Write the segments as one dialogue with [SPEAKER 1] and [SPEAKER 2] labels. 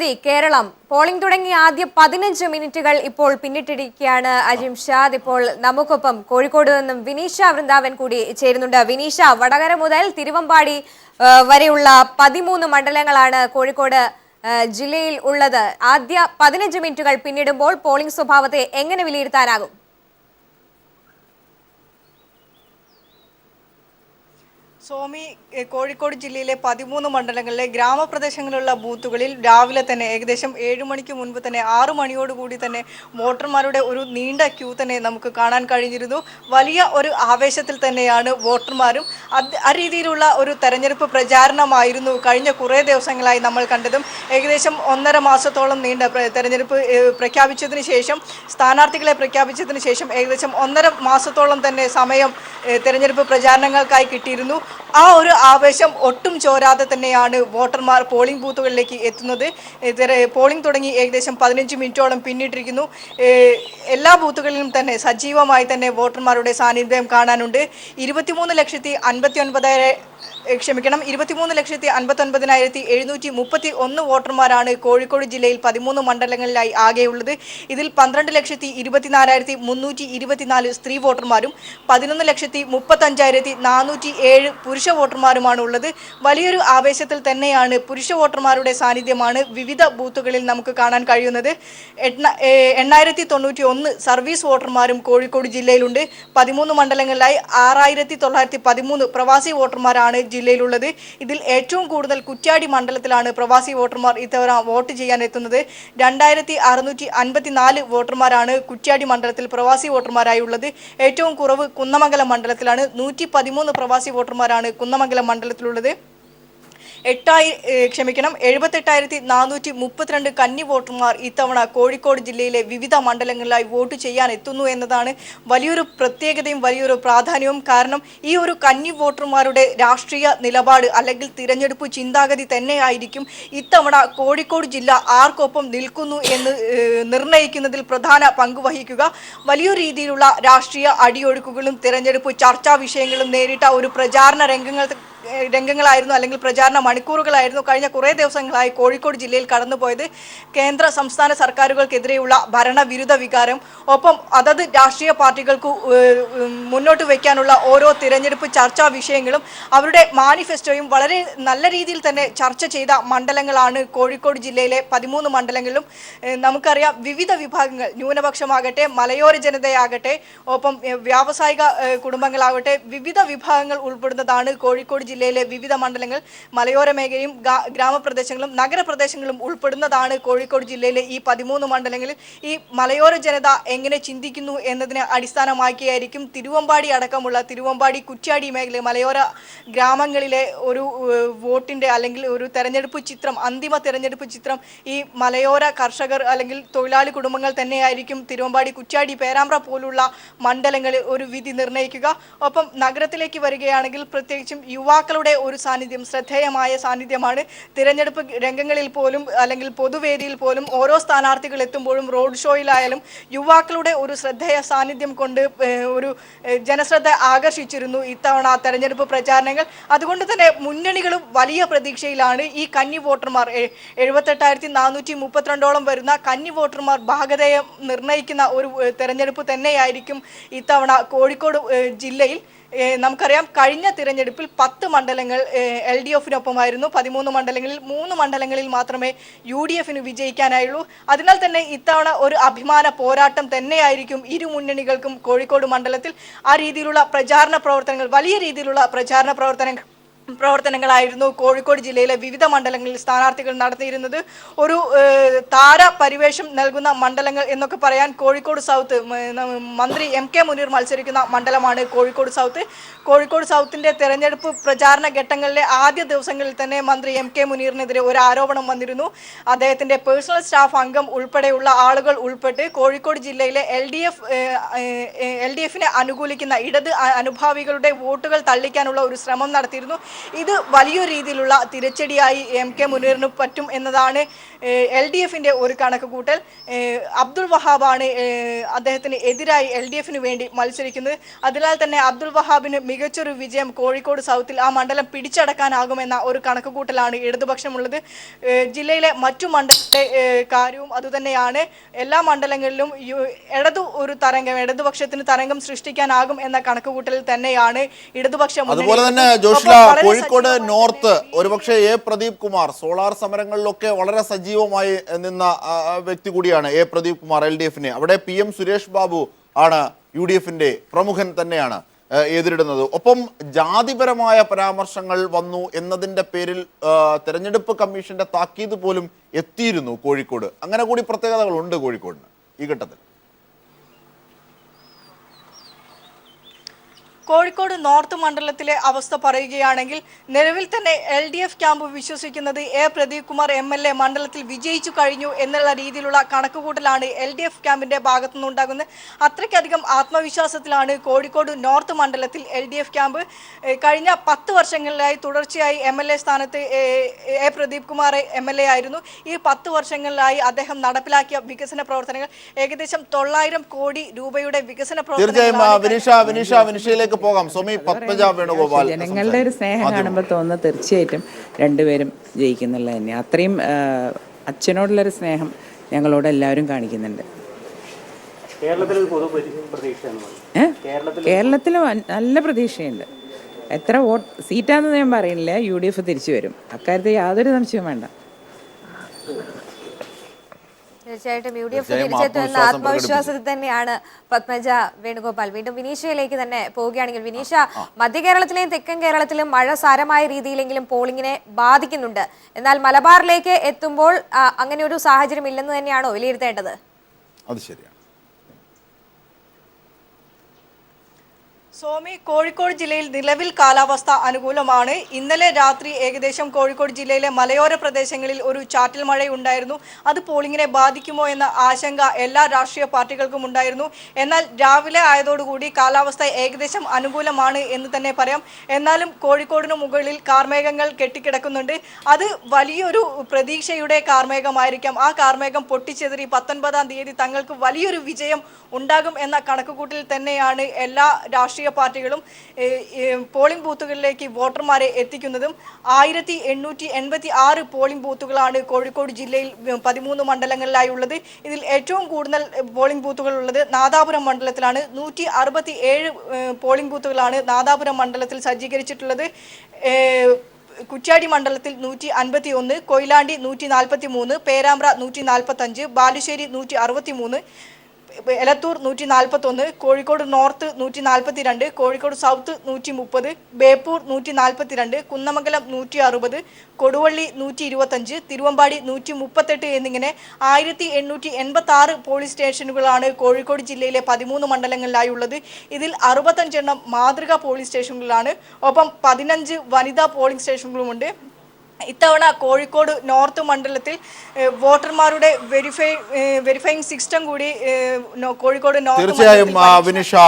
[SPEAKER 1] സ്ഥിതി കേരളം പോളിംഗ് തുടങ്ങി ആദ്യ 15 മിനിറ്റുകൾ ഇപ്പോൾ പിന്നിട്ടിരിക്കുകയാണ്. അജിംഷാദ് ഇപ്പോൾ നമുക്കൊപ്പം കോഴിക്കോട് നിന്നും വിനീഷ വൃന്ദാവൻ കൂടി ചേരുന്നുണ്ട്. വിനീഷ, വടകര മുതൽ തിരുവമ്പാടി വരെയുള്ള 13 മണ്ഡലങ്ങളാണ് കോഴിക്കോട് ജില്ലയിൽ ഉള്ളത്. ആദ്യ 15 മിനിറ്റുകൾ പിന്നിടുമ്പോൾ പോളിംഗ് സ്വഭാവത്തെ എങ്ങനെ വിലയിരുത്താനാകും?
[SPEAKER 2] സോമി, കോഴിക്കോട് ജില്ലയിലെ 13 മണ്ഡലങ്ങളിലെ ഗ്രാമപ്രദേശങ്ങളിലുള്ള ബൂത്തുകളിൽ രാവിലെ തന്നെ ഏകദേശം 7 മണിക്ക് മുൻപ് തന്നെ 6 മണിയോടുകൂടി തന്നെ വോട്ടർമാരുടെ ഒരു നീണ്ട ക്യൂ തന്നെ നമുക്ക് കാണാൻ കഴിഞ്ഞിരുന്നു. വലിയ ഒരു ആവേശത്തിൽ തന്നെയാണ് വോട്ടർമാരും. ആ രീതിയിലുള്ള ഒരു തെരഞ്ഞെടുപ്പ് പ്രചാരണമായിരുന്നു കഴിഞ്ഞ കുറേ ദിവസങ്ങളായി നമ്മൾ കണ്ടതും. ഏകദേശം 1.5 മാസത്തോളം നീണ്ട തെരഞ്ഞെടുപ്പ് പ്രഖ്യാപിച്ചതിന് ശേഷം, സ്ഥാനാർത്ഥികളെ പ്രഖ്യാപിച്ചതിന് ശേഷം ഏകദേശം 1.5 മാസത്തോളം തന്നെ സമയം തെരഞ്ഞെടുപ്പ് പ്രചാരണങ്ങൾക്കായി കിട്ടിയിരുന്നു. ആ ഒരു ആവേശം ഒട്ടും ചോരാതെ തന്നെയാണ് വോട്ടർമാർ പോളിംഗ് ബൂത്തുകളിലേക്ക് എത്തുന്നത്. പോളിംഗ് തുടങ്ങി ഏകദേശം 15 മിനിറ്റോളം പിന്നിട്ടിരിക്കുന്നു. എല്ലാ ബൂത്തുകളിലും തന്നെ സജീവമായി തന്നെ വോട്ടർമാരുടെ സാന്നിധ്യം കാണാനുണ്ട്. 23,59,731 വോട്ടർമാരാണ് കോഴിക്കോട് ജില്ലയിൽ 13 മണ്ഡലങ്ങളിലായി ആകെയുള്ളത്. ഇതിൽ 12,24,324 സ്ത്രീ വോട്ടർമാരും 11,35,407 പുരുഷ വോട്ടർമാരുമാണ് ഉള്ളത്. വലിയൊരു ആവേശത്തിൽ തന്നെയാണ് പുരുഷ വോട്ടർമാരുടെ സാന്നിധ്യമാണ് വിവിധ ബൂത്തുകളിൽ നമുക്ക് കാണാൻ കഴിയുന്നത്. 8,091 സർവീസ് വോട്ടർമാരും കോഴിക്കോട് ജില്ലയിലുണ്ട്. 13 മണ്ഡലങ്ങളിലായി 6,913 പ്രവാസി വോട്ടർമാരാണ് ജില്ലയിലുള്ളത്. ഇതിൽ ഏറ്റവും കൂടുതൽ കുറ്റ്യാടി മണ്ഡലത്തിലാണ് പ്രവാസി വോട്ടർമാർ ഇത്തവണ വോട്ട് ചെയ്യാൻ എത്തുന്നത്. 2,654 വോട്ടർമാരാണ് കുറ്റ്യാടി മണ്ഡലത്തിൽ പ്രവാസി വോട്ടർമാരായി ഉള്ളത്. ഏറ്റവും കുറവ് കുന്നമംഗലം മണ്ഡലത്തിലാണ്. 113 പ്രവാസി വോട്ടർമാരാണ് കുന്നമംഗലം മണ്ഡലത്തിലുള്ളത്. 78,432 കന്നി വോട്ടർമാർ ഇത്തവണ കോഴിക്കോട് ജില്ലയിലെ വിവിധ മണ്ഡലങ്ങളിലായി വോട്ട് ചെയ്യാൻ എത്തുന്നു എന്നതാണ് വലിയൊരു പ്രത്യേകതയും വലിയൊരു പ്രാധാന്യവും. കാരണം ഈ ഒരു കന്നി വോട്ടർമാരുടെ രാഷ്ട്രീയ നിലപാട് അല്ലെങ്കിൽ തിരഞ്ഞെടുപ്പ് ചിന്താഗതി തന്നെയായിരിക്കും ഇത്തവണ കോഴിക്കോട് ജില്ല ആർക്കൊപ്പം നിൽക്കുന്നു എന്ന് നിർണ്ണയിക്കുന്നതിൽ പ്രധാന പങ്ക് വഹിക്കുക. വലിയ രീതിയിലുള്ള രാഷ്ട്രീയ അടിയൊഴുക്കുകളും തിരഞ്ഞെടുപ്പ് ചർച്ചാ വിഷയങ്ങളും നേരിട്ട ഒരു പ്രചാരണ രംഗങ്ങളായിരുന്നു അല്ലെങ്കിൽ പ്രചാരണ മണിക്കൂറുകളായിരുന്നു കഴിഞ്ഞ കുറേ ദിവസങ്ങളായി കോഴിക്കോട് ജില്ലയിൽ കടന്നുപോയത്. കേന്ദ്ര സംസ്ഥാന സർക്കാരുകൾക്കെതിരെയുള്ള ഭരണവിരുദ്ധ വികാരം, ഒപ്പം അതത് രാഷ്ട്രീയ പാർട്ടികൾക്ക് മുന്നോട്ട് വയ്ക്കാനുള്ള ഓരോ തിരഞ്ഞെടുപ്പ് ചർച്ചാ വിഷയങ്ങളും അവരുടെ മാനിഫെസ്റ്റോയും വളരെ നല്ല രീതിയിൽ തന്നെ ചർച്ച ചെയ്ത മണ്ഡലങ്ങളാണ് കോഴിക്കോട് ജില്ലയിലെ 13 മണ്ഡലങ്ങളിലും. നമുക്കറിയാം, വിവിധ വിഭാഗങ്ങൾ, ന്യൂനപക്ഷമാകട്ടെ, മലയോര ജനതയാകട്ടെ, ഒപ്പം വ്യാവസായിക കുടുംബങ്ങളാകട്ടെ, വിവിധ വിഭാഗങ്ങൾ ഉൾപ്പെടുന്നതാണ് കോഴിക്കോട് ജില്ലയിലെ വിവിധ മണ്ഡലങ്ങൾ. മലയോര മേഖലയും ഗ്രാമപ്രദേശങ്ങളും നഗരപ്രദേശങ്ങളും ഉൾപ്പെടുന്നതാണ് കോഴിക്കോട് ജില്ലയിലെ ഈ 13 മണ്ഡലങ്ങളിൽ. ഈ മലയോര ജനത എങ്ങനെ ചിന്തിക്കുന്നു എന്നതിനെ അടിസ്ഥാനമാക്കിയായിരിക്കും തിരുവമ്പാടി അടക്കമുള്ള തിരുവമ്പാടി, കുറ്റ്യാടി മേഖല, മലയോര ഗ്രാമങ്ങളിലെ ഒരു വോട്ടിൻ്റെ അല്ലെങ്കിൽ ഒരു തെരഞ്ഞെടുപ്പ് ചിത്രം, അന്തിമ തെരഞ്ഞെടുപ്പ് ചിത്രം ഈ മലയോര കർഷകർ അല്ലെങ്കിൽ തൊഴിലാളി കുടുംബങ്ങൾ തന്നെയായിരിക്കും തിരുവമ്പാടി, കുറ്റ്യാടി, പേരാമ്പ്ര പോലുള്ള മണ്ഡലങ്ങളിൽ ഒരു വിധി നിർണ്ണയിക്കുക. ഒപ്പം നഗരത്തിലേക്ക് വരികയാണെങ്കിൽ പ്രത്യേകിച്ചും യുവാക്കളുടെ ഒരു സാന്നിധ്യം, ശ്രദ്ധേയമായ സാന്നിധ്യമാണ്. തിരഞ്ഞെടുപ്പ് രംഗങ്ങളിൽ പോലും അല്ലെങ്കിൽ പൊതുവേദിയിൽ പോലും ഓരോ സ്ഥാനാർത്ഥികൾ എത്തുമ്പോഴും റോഡ് ഷോയിലായാലും യുവാക്കളുടെ ഒരു ശ്രദ്ധേയ സാന്നിധ്യം കൊണ്ട് ഒരു ജനശ്രദ്ധ ആകർഷിച്ചിരുന്നു ഇത്തവണ തെരഞ്ഞെടുപ്പ് പ്രചാരണങ്ങൾ. അതുകൊണ്ട് തന്നെ മുന്നണികളും വലിയ പ്രതീക്ഷയിലാണ്. ഈ കന്നി വോട്ടർമാർ 78,432 വരുന്ന കന്നി വോട്ടർമാർ ഭാഗധേയം നിർണ്ണയിക്കുന്ന ഒരു തെരഞ്ഞെടുപ്പ് തന്നെയായിരിക്കും ഇത്തവണ കോഴിക്കോട് ജില്ലയിൽ. നമുക്കറിയാം, കഴിഞ്ഞ തിരഞ്ഞെടുപ്പിൽ 10 മണ്ഡലങ്ങൾ LDFിനൊപ്പമായിരുന്നു. 13 മണ്ഡലങ്ങളിൽ 3 മണ്ഡലങ്ങളിൽ മാത്രമേ UDF വിജയിക്കാനായുള്ളൂ. അതിനാൽ തന്നെ ഇത്തവണ ഒരു അഭിമാന പോരാട്ടം തന്നെയായിരിക്കും ഇരു മുന്നണികൾക്കും കോഴിക്കോട് മണ്ഡലത്തിൽ. ആ രീതിയിലുള്ള പ്രചാരണ പ്രവർത്തനങ്ങൾ, വലിയ രീതിയിലുള്ള പ്രചാരണ പ്രവർത്തനങ്ങളായിരുന്നു കോഴിക്കോട് ജില്ലയിലെ വിവിധ മണ്ഡലങ്ങളിൽ സ്ഥാനാർത്ഥികൾ നടത്തിയിരുന്നത്. ഒരു താര പരിവേഷം നൽകുന്ന മണ്ഡലങ്ങൾ എന്നൊക്കെ പറയാൻ കോഴിക്കോട് സൗത്ത്, മന്ത്രി MK മുനീർ മത്സരിക്കുന്ന മണ്ഡലമാണ് കോഴിക്കോട് സൗത്ത്. കോഴിക്കോട് സൗത്തിൻ്റെ തെരഞ്ഞെടുപ്പ് പ്രചാരണ ഘട്ടങ്ങളിലെ ആദ്യ ദിവസങ്ങളിൽ തന്നെ മന്ത്രി MK മുനീറിനെതിരെ ഒരു ആരോപണം വന്നിരുന്നു. അദ്ദേഹത്തിൻ്റെ പേഴ്സണൽ സ്റ്റാഫ് അംഗം ഉൾപ്പെടെയുള്ള ആളുകൾ ഉൾപ്പെട്ട് കോഴിക്കോട് ജില്ലയിലെ LDFിനെ അനുകൂലിക്കുന്ന ഇടത് അനുഭാവികളുടെ വോട്ടുകൾ തള്ളിക്കാനുള്ള ഒരു ശ്രമം നടത്തിയിരുന്നു. ഇത് വലിയൊരു രീതിയിലുള്ള തിരിച്ചടിയായി MK മുനീറിന് പറ്റും എന്നതാണ് LDFിന്റെ ഒരു കണക്കുകൂട്ടൽ. അബ്ദുൾ വഹാബാണ് അദ്ദേഹത്തിന് എതിരായി LDFിന് വേണ്ടി മത്സരിക്കുന്നത്. അതിനാൽ തന്നെ അബ്ദുൾ വഹാബിന് മികച്ചൊരു വിജയം കോഴിക്കോട് സൗത്തിൽ ആ മണ്ഡലം പിടിച്ചടക്കാനാകുമെന്ന ഒരു കണക്കുകൂട്ടലാണ് ഇടതുപക്ഷമുള്ളത്. ജില്ലയിലെ മറ്റു മണ്ഡലത്തിലെ കാര്യവും അതുതന്നെയാണ്. എല്ലാ മണ്ഡലങ്ങളിലും ഇടതുപക്ഷത്തിന് തരംഗം സൃഷ്ടിക്കാനാകും എന്ന കണക്കുകൂട്ടലിൽ തന്നെയാണ് ഇടതുപക്ഷം.
[SPEAKER 3] അതുപോലെ തന്നെ ജോഷ്ല, കോഴിക്കോട് നോർത്ത് ഒരുപക്ഷെ പ്രദീപ് കുമാർ സോളാർ സമരങ്ങളിലൊക്കെ വളരെ സജീവമായി നിന്ന വ്യക്തി കൂടിയാണ് പ്രദീപ് കുമാർ LDFിനെ. അവിടെ PM സുരേഷ് ബാബു ആണ് UDFിന്റെ പ്രമുഖൻ തന്നെയാണ് എതിരിടുന്നത്. ഒപ്പം ജാതിപരമായ പരാമർശങ്ങൾ വന്നു എന്നതിന്റെ പേരിൽ തെരഞ്ഞെടുപ്പ് കമ്മീഷന്റെ താക്കീത് പോലും എത്തിയിരുന്നു കോഴിക്കോട്. അങ്ങനെ കൂടി പ്രത്യേകതകളുണ്ട് കോഴിക്കോടിന് ഈ ഘട്ടത്തിൽ.
[SPEAKER 2] കോഴിക്കോട് നോർത്ത് മണ്ഡലത്തിലെ അവസ്ഥ പറയുകയാണെങ്കിൽ നിലവിൽ തന്നെ LDF ക്യാമ്പ് വിശ്വസിക്കുന്നത് പ്രദീപ് കുമാർ MLA മണ്ഡലത്തിൽ വിജയിച്ചു കഴിഞ്ഞു എന്നുള്ള രീതിയിലുള്ള കണക്കുകൂട്ടലാണ് LDF ക്യാമ്പിന്റെ ഭാഗത്തു നിന്നുണ്ടാകുന്നത്. അത്രയ്ക്കധികം ആത്മവിശ്വാസത്തിലാണ് കോഴിക്കോട് നോർത്ത് മണ്ഡലത്തിൽ LDF ക്യാമ്പ്. കഴിഞ്ഞ 10 വർഷങ്ങളിലായി തുടർച്ചയായി MLA സ്ഥാനത്ത് പ്രദീപ് കുമാർ MLA ആയിരുന്നു. ഈ 10 വർഷങ്ങളിലായി അദ്ദേഹം നടപ്പിലാക്കിയ വികസന പ്രവർത്തനങ്ങൾ ഏകദേശം 900 കോടി രൂപയുടെ വികസന
[SPEAKER 3] പ്രവർത്തനങ്ങൾ. പോകാം സ്വാമി പത്മജ വേണുഗോപാൽ.
[SPEAKER 4] ജനങ്ങളുടെ ഒരു സ്നേഹം കാണുമ്പോൾ തോന്നുന്നു തീർച്ചയായിട്ടും രണ്ടുപേരും ജയിക്കുന്നുള്ള തന്നെ. അത്രയും അച്ഛനോടുള്ളൊരു സ്നേഹം ഞങ്ങളോട് എല്ലാവരും കാണിക്കുന്നുണ്ട്. കേരളത്തിൽ നല്ല പ്രതീക്ഷയുണ്ട്. എത്ര സീറ്റാണെന്ന് ഞാൻ പറയുന്നില്ല, UDF തിരിച്ചു വരും. അക്കാര്യത്തിൽ യാതൊരു സംശയവും വേണ്ട.
[SPEAKER 1] തീർച്ചയായിട്ടും UDF തിരിച്ചെത്തുമെന്ന ആത്മവിശ്വാസത്തിൽ തന്നെയാണ് പത്മജ വേണുഗോപാൽ. വീണ്ടും വിനീഷയിലേക്ക് തന്നെ പോവുകയാണെങ്കിൽ, വിനീഷ, മധ്യ കേരളത്തിലെയും തെക്കൻ കേരളത്തിലും മഴ സാരമായ രീതിയിലെങ്കിലും പോളിംഗിനെ ബാധിക്കുന്നുണ്ട്. എന്നാൽ മലബാറിലേക്ക് എത്തുമ്പോൾ അങ്ങനെ ഒരു സാഹചര്യം ഇല്ലെന്ന് തന്നെയാണോ വിലയിരുത്തേണ്ടത്?
[SPEAKER 3] അത് ശരിയാണ്
[SPEAKER 2] സോമി, കോഴിക്കോട് ജില്ലയിൽ നിലവിൽ കാലാവസ്ഥ അനുകൂലമാണ്. ഇന്നലെ രാത്രി ഏകദേശം കോഴിക്കോട് ജില്ലയിലെ മലയോര പ്രദേശങ്ങളിൽ ഒരു ചാറ്റൽ മഴയുണ്ടായിരുന്നു. അത് പോളിംഗിനെ ബാധിക്കുമോ എന്ന ആശങ്ക എല്ലാ രാഷ്ട്രീയ പാർട്ടികൾക്കും ഉണ്ടായിരുന്നു. എന്നാൽ രാവിലെ ആയതോടുകൂടി കാലാവസ്ഥ ഏകദേശം അനുകൂലമാണ് എന്ന് തന്നെ പറയാം. എന്നാലും കോഴിക്കോടിന് മുകളിൽ കാർമേഘങ്ങൾ കെട്ടിക്കിടക്കുന്നുണ്ട്. അത് വലിയൊരു പ്രതീക്ഷയുടെ കാർമേഘമായിരിക്കാം. ആ കാർമേഘം പൊട്ടിച്ചെതിരി 19-ാം തീയതി തങ്ങൾക്ക് വലിയൊരു വിജയം ഉണ്ടാകും എന്ന കണക്കുകൂട്ടലിൽ തന്നെയാണ് എല്ലാ രാഷ്ട്രീയ പാർട്ടികളും പോളിംഗ് ബൂത്തുകളിലേക്ക് വോട്ടർമാരെ എത്തിക്കുന്നതും. 1886 പോളിംഗ് ബൂത്തുകളാണ് കോഴിക്കോട് ജില്ലയിൽ 13 മണ്ഡലങ്ങളിലായി ഉള്ളത്. ഇതിൽ ഏറ്റവും കൂടുതൽ പോളിംഗ് ബൂത്തുകൾ ഉള്ളത് നാദാപുരം മണ്ഡലത്തിലാണ്. 167 പോളിംഗ് ബൂത്തുകളാണ് നാദാപുരം മണ്ഡലത്തിൽ സജ്ജീകരിച്ചിട്ടുള്ളത്. കുറ്റ്യാടി മണ്ഡലത്തിൽ 151, കൊയിലാണ്ടി 143, പേരാമ്പ്ര 145, ബാലുശ്ശേരി 163, എലത്തൂർ 141, കോഴിക്കോട് നോർത്ത് 142, കോഴിക്കോട് സൗത്ത് 130, ബേപ്പൂർ 142, കുന്നമംഗലം 160, കൊടുവള്ളി 125, തിരുവമ്പാടി 138 എന്നിങ്ങനെ 1886 പോളിംഗ് സ്റ്റേഷനുകളാണ് കോഴിക്കോട് ജില്ലയിലെ 13 മണ്ഡലങ്ങളിലായി ഉള്ളത്. ഇതിൽ 65 എണ്ണം മാതൃകാ പോളിംഗ് സ്റ്റേഷനുകളാണ്. ഒപ്പം 15 വനിതാ പോളിംഗ് സ്റ്റേഷനുകളുമുണ്ട്. ഇത്തവണ കോഴിക്കോട് നോർത്ത് മണ്ഡലത്തിൽ വോട്ടർമാരുടെ വെരിഫൈങ് സിസ്റ്റം കൂടി കോഴിക്കോട് നോർത്ത്.
[SPEAKER 3] തീർച്ചയായും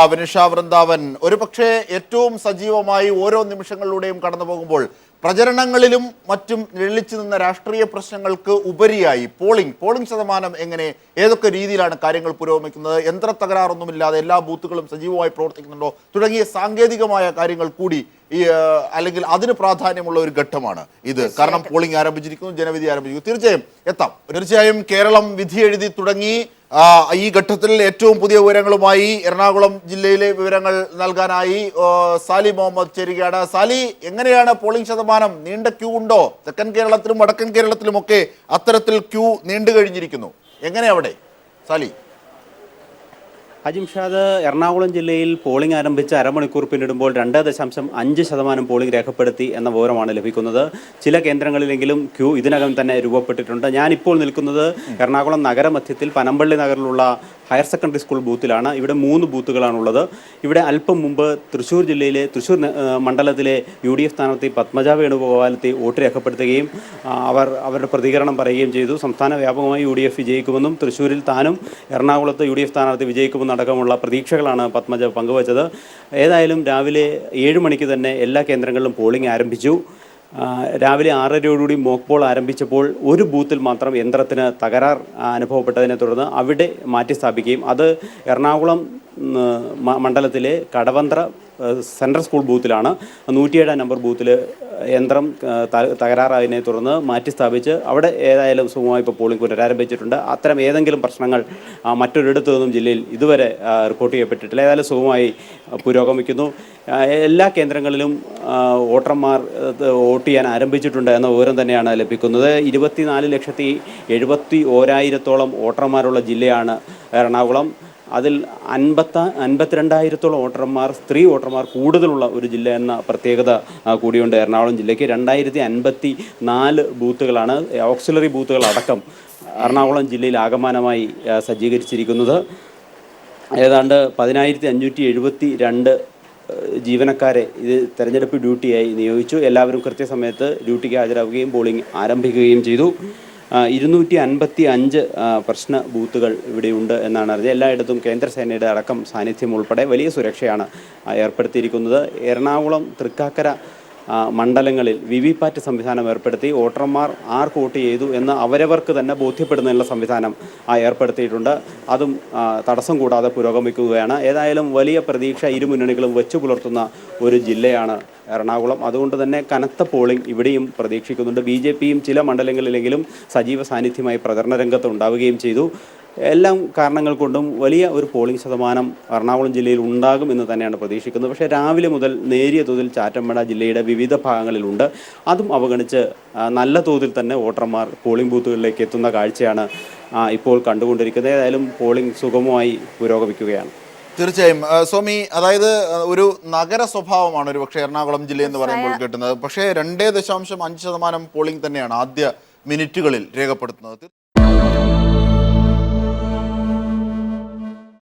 [SPEAKER 3] വിനിഷ വൃന്ദാവൻ, ഒരു പക്ഷേ ഏറ്റവും സജീവമായി ഓരോ നിമിഷങ്ങളിലൂടെയും കടന്നു പോകുമ്പോൾ പ്രചരണങ്ങളിലും മറ്റും നിഴലിച്ചു നിന്ന രാഷ്ട്രീയ പ്രശ്നങ്ങൾക്ക് ഉപരിയായി പോളിംഗ് ശതമാനം എങ്ങനെ, ഏതൊക്കെ രീതിയിലാണ് കാര്യങ്ങൾ പുരോഗമിക്കുന്നത്, യന്ത്ര തകരാറൊന്നുമില്ലാതെ എല്ലാ ബൂത്തുകളും സജീവമായി പ്രവർത്തിക്കുന്നുണ്ടോ തുടങ്ങിയ സാങ്കേതികമായ കാര്യങ്ങൾ കൂടി അല്ലെങ്കിൽ അതിന് പ്രാധാന്യമുള്ള ഒരു ഘട്ടമാണ് ഇത്. കാരണം പോളിംഗ് ആരംഭിച്ചിരിക്കുന്നു, ജനവിധി ആരംഭിച്ചിരിക്കുന്നു. തീർച്ചയായും കേരളം വിധി എഴുതി തുടങ്ങി. ഈ ഘട്ടത്തിൽ ഏറ്റവും പുതിയ വിവരങ്ങളുമായി എറണാകുളം ജില്ലയിലെ വിവരങ്ങൾ നൽകാനായി സാലി മുഹമ്മദ് ചേരുകയാണ്. സാലി, എങ്ങനെയാണ് പോളിംഗ് ശതമാനം? നീണ്ട ക്യൂ ഉണ്ടോ? തെക്കൻ കേരളത്തിലും വടക്കൻ കേരളത്തിലുമൊക്കെ അത്തരത്തിൽ ക്യൂ നീണ്ടു കഴിഞ്ഞിരിക്കുന്നു. എങ്ങനെ അവിടെ സാലി?
[SPEAKER 5] അജിംഷാദ്, എറണാകുളം ജില്ലയിൽ പോളിംഗ് ആരംഭിച്ച് അരമണിക്കൂർ പിന്നിടുമ്പോൾ 2.5% പോളിംഗ് രേഖപ്പെടുത്തി എന്ന വിവരമാണ് ലഭിക്കുന്നത്. ചില കേന്ദ്രങ്ങളിലെങ്കിലും ക്യൂ ഇതിനകം തന്നെ രൂപപ്പെട്ടിട്ടുണ്ട്. ഞാനിപ്പോൾ നിൽക്കുന്നത് എറണാകുളം നഗരമധ്യത്തിൽ പനമ്പള്ളി നഗറിലുള്ള ഹയർ സെക്കൻഡറി സ്കൂൾ ബൂത്തിലാണ്. ഇവിടെ 3 ബൂത്തുകളാണുള്ളത്. ഇവിടെ അല്പം മുമ്പ് തൃശ്ശൂർ ജില്ലയിലെ മണ്ഡലത്തിലെ UDF സ്ഥാനാർത്ഥി പത്മജ വേണുഗോപാലത്തെ വോട്ട് രേഖപ്പെടുത്തുകയും അവരുടെ പ്രതികരണം പറയുകയും ചെയ്തു. സംസ്ഥാന വ്യാപകമായി UDF വിജയിക്കുമെന്നും തൃശ്ശൂരിൽ താനും എറണാകുളത്ത് UDF സ്ഥാനാർത്ഥി വിജയിക്കുമെന്നടക്കമുള്ള പ്രതീക്ഷകളാണ് പത്മജ പങ്കുവച്ചത്. ഏതായാലും രാവിലെ 7 മണിക്ക് തന്നെ എല്ലാ കേന്ദ്രങ്ങളിലും പോളിംഗ് ആരംഭിച്ചു. രാവിലെ 6:30യോടുകൂടി മോക്ക് പോൾ ആരംഭിച്ചപ്പോൾ ഒരു ബൂത്തിൽ മാത്രം യന്ത്രത്തിന് തകരാർ അനുഭവപ്പെട്ടതിനെ തുടർന്ന് അവിടെ മാറ്റി സ്ഥാപിക്കുകയും അത് എറണാകുളം മണ്ഡലത്തിലെ കടവന്ത്ര സെൻട്രൽ സ്കൂൾ ബൂത്തിലാണ്. 107 നമ്പർ ബൂത്തിൽ യന്ത്രം തകരാറായതിനെ തുടർന്ന് മാറ്റി സ്ഥാപിച്ച് അവിടെ ഏതായാലും സുഗമമായി ഇപ്പോൾ പോളിംഗ് പുനരാരംഭിച്ചിട്ടുണ്ട്. അത്തരം ഏതെങ്കിലും പ്രശ്നങ്ങൾ മറ്റൊരിടത്തു നിന്നും ജില്ലയിൽ ഇതുവരെ റിപ്പോർട്ട് ചെയ്യപ്പെട്ടിട്ടില്ല. ഏതായാലും സുഗമമായി പുരോഗമിക്കുന്നു. എല്ലാ കേന്ദ്രങ്ങളിലും വോട്ടർമാർ വോട്ട് ചെയ്യാൻ ആരംഭിച്ചിട്ടുണ്ട് എന്ന വിവരം തന്നെയാണ് ലഭിക്കുന്നത്. 24,71,000 വോട്ടർമാരുള്ള ജില്ലയാണ് എറണാകുളം. അതിൽ 52,000 വോട്ടർമാർ സ്ത്രീ വോട്ടർമാർ കൂടുതലുള്ള ഒരു ജില്ല എന്ന പ്രത്യേകത കൂടിയുണ്ട് എറണാകുളം ജില്ലയ്ക്ക്. 2054 ബൂത്തുകളാണ് ഓക്സിലറി ബൂത്തുകൾ അടക്കം എറണാകുളം ജില്ലയിൽ ആകമാനമായി സജ്ജീകരിച്ചിരിക്കുന്നത്. ഏതാണ്ട് 10,572 ജീവനക്കാരെ ഇത് തെരഞ്ഞെടുപ്പ് ഡ്യൂട്ടിയായി നിയോഗിച്ചു. എല്ലാവരും കൃത്യസമയത്ത് ഡ്യൂട്ടിക്ക് ഹാജരാകുകയും പോളിംഗ് ആരംഭിക്കുകയും ചെയ്തു. 255 പ്രശ്ന ബൂത്തുകൾ ഇവിടെയുണ്ട് എന്നാണ് അറിഞ്ഞത്. എല്ലായിടത്തും കേന്ദ്രസേനയുടെ അടക്കം സാന്നിധ്യം ഉൾപ്പെടെ വലിയ സുരക്ഷയാണ് ഏർപ്പെടുത്തിയിരിക്കുന്നത്. എറണാകുളം, തൃക്കാക്കര മണ്ഡലങ്ങളിൽ VVPAT സംവിധാനം ഏർപ്പെടുത്തി വോട്ടർമാർ ആർക്ക് വോട്ട് ചെയ്തു എന്ന് അവരവർക്ക് തന്നെ ബോധ്യപ്പെടുന്നതിനുള്ള സംവിധാനം ഏർപ്പെടുത്തിയിട്ടുണ്ട്. അതും തടസ്സം കൂടാതെ പുരോഗമിക്കുകയാണ്. ഏതായാലും വലിയ പ്രതീക്ഷ ഇരു മുന്നണികളും വെച്ചു പുലർത്തുന്ന ഒരു ജില്ലയാണ് എറണാകുളം. അതുകൊണ്ട് തന്നെ കനത്ത പോളിംഗ് ഇവിടെയും പ്രതീക്ഷിക്കുന്നുണ്ട്. BJPയും ചില മണ്ഡലങ്ങളിലെങ്കിലും സജീവ സാന്നിധ്യമായി പ്രചരണ രംഗത്ത് ഉണ്ടാവുകയും ചെയ്തു. എല്ലാം കാരണങ്ങൾ കൊണ്ടും വലിയ ഒരു പോളിംഗ് ശതമാനം എറണാകുളം ജില്ലയിൽ ഉണ്ടാകും എന്ന് തന്നെയാണ് പ്രതീക്ഷിക്കുന്നത്. പക്ഷേ രാവിലെ മുതൽ നേരിയ തോതിൽ ചാറ്റമഴ ജില്ലയുടെ വിവിധ ഭാഗങ്ങളിലുണ്ട്. അതും അവഗണിച്ച് നല്ല തോതിൽ തന്നെ വോട്ടർമാർ പോളിംഗ് ബൂത്തുകളിലേക്ക് എത്തുന്ന കാഴ്ചയാണ് ഇപ്പോൾ കണ്ടുകൊണ്ടിരിക്കുന്നത്. ഏതായാലും പോളിംഗ് സുഗമമായി പുരോഗമിക്കുകയാണ്.
[SPEAKER 3] തീർച്ചയായും സ്വാമി, അതായത് ഒരു നഗര സ്വഭാവമാണ് ഒരു പക്ഷേ എറണാകുളം ജില്ല എന്ന് പറയുമ്പോൾ കിട്ടുന്നത്. പക്ഷേ 2.5% പോളിംഗ് തന്നെയാണ് ആദ്യ മിനിറ്റുകളിൽ രേഖപ്പെടുത്തുന്നത്.